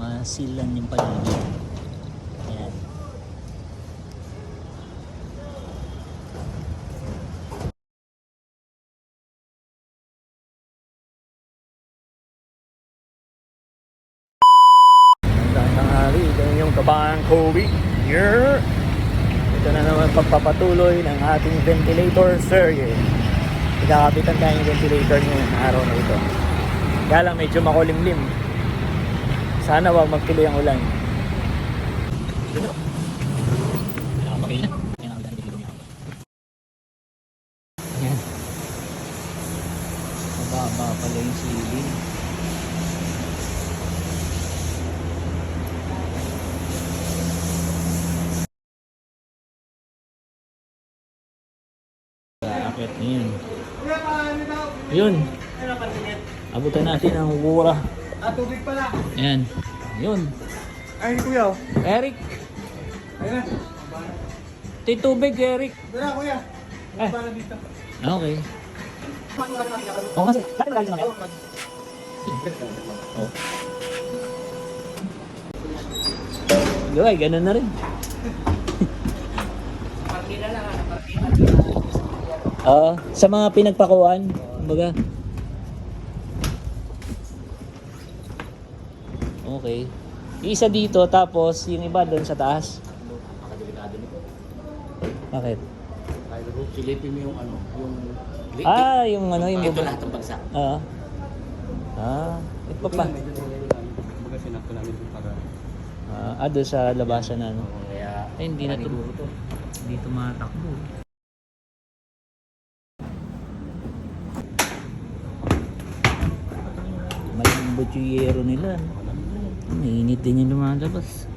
masilan yung paligid. Ayan. Tanghali, ganyan yung kabang Kobe. Yeah. Ito na naman pagpapatuloy ng ating ventilator series. Ikakapitan tayo yung ventilator ngayong araw na ito. Kaya lang medyo makulimlim. Sana wag magtuloy ang ulan. Ayan. Mababa pala yung ceiling. Akit yun. Yun. Abutan natin ang wura. Tubig pala. Ayan. Yun. Ay, kuya. Eric. Ayun na. Titubig, Eric. Doon na, kuya. Eh. Para dito. Okay. Oo kasi. Bakit magaling naman yan? Oo. Gaway, ganun na rin. Sa mga pinagpakuan, kumbaga. Okay. Isa dito, tapos yung iba doon sa taas. Delikado nito. Bakit? Kahit silipin mo yung ano, yung Yung ano, yung ito lahat ng bagsak. Ito pa. Medyo nilagay namin. Kumbaga sinakto namin yung para. Doon sa labasan na ano. Kaya Ay, hindi na paniguro to. Hindi tumatakbo. Malambot yung yero nila. Mainit din yung lumalabas.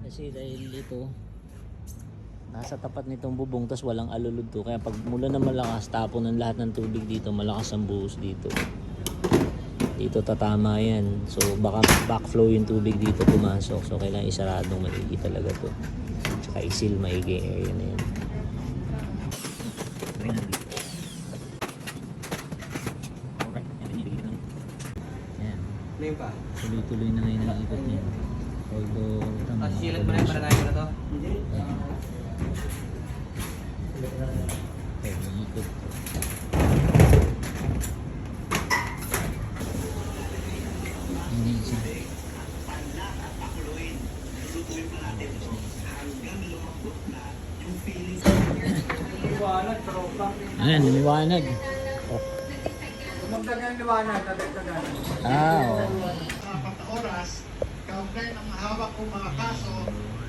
Kasi dahil ito nasa tapat nitong bubong, tas walang alulod to, kaya pag mula na malakas tapon ng lahat ng tubig dito, malakas ang buhos dito. Dito tatama yan, so baka backflow yung tubig dito pumasok, so kailangan isaradong maigi talaga to, tsaka isil maigi area na yan. Ayan, Ngayon pa. tuloy-tuloy na ngayon ang ikot niya. Although Silat mo na yung paranayo na to? ikot. Liwanag, tropa. Ayan, lumiwanag. Tumagdagan ang liwanag, nadagdagan. Oo. Apat na oras, kaugnay ng hawak kong mga kaso,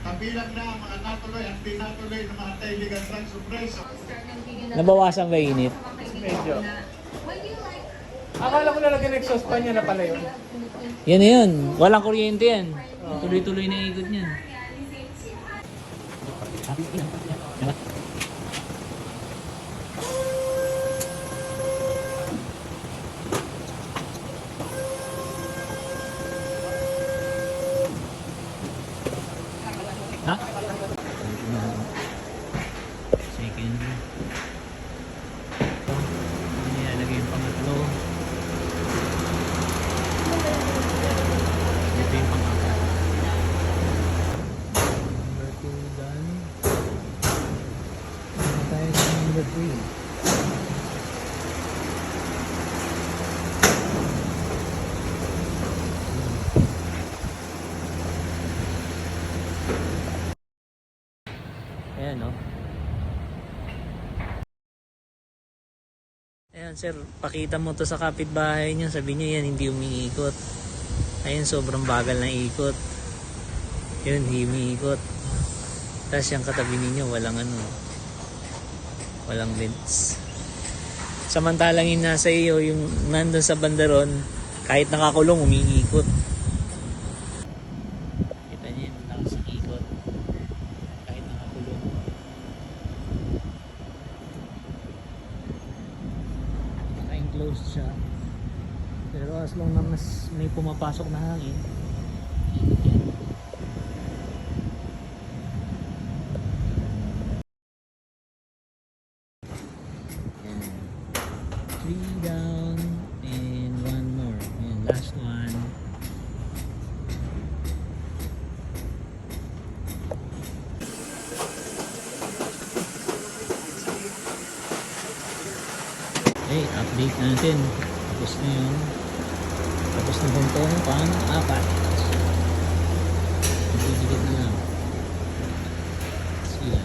kabilang na ang mga natuloy at pinatuloy ng mga kaibigan drug suppressor. Nabawasan ba init? Medyo. Akala ko nalagyan exhaust pan niya na pala yun. Yan na yun. Walang kuryente yan. Tuloy-tuloy na ikot niyan. Ha? Second. Nilalagay yung pangatlo. Ito yung pangapat. Number 2 done. Tayo sa number 3. Ayan, no? Ayan, sir, pakita mo to sa kapitbahay niyo. Sabi niyo yan, hindi umiikot. Ayan, sobrang bagal na ikot. Yun, hindi umiikot. Tapos yung katabi ninyo, walang ano, walang vents. Samantalang yung nasa iyo, yung nandun sa bandaron, kahit nakakulong, umiikot. Kita niyo yung lakas ng ikot. Kahit nakakulong. Naka-enclosed siya. Pero as long na mas may pumapasok na hangin, ikot yan. down. And one more. Ayan, last one. Okay, update natin. Tapos na yun. Tapos na buntong pang-apat. Magdidikit na lang. Sila.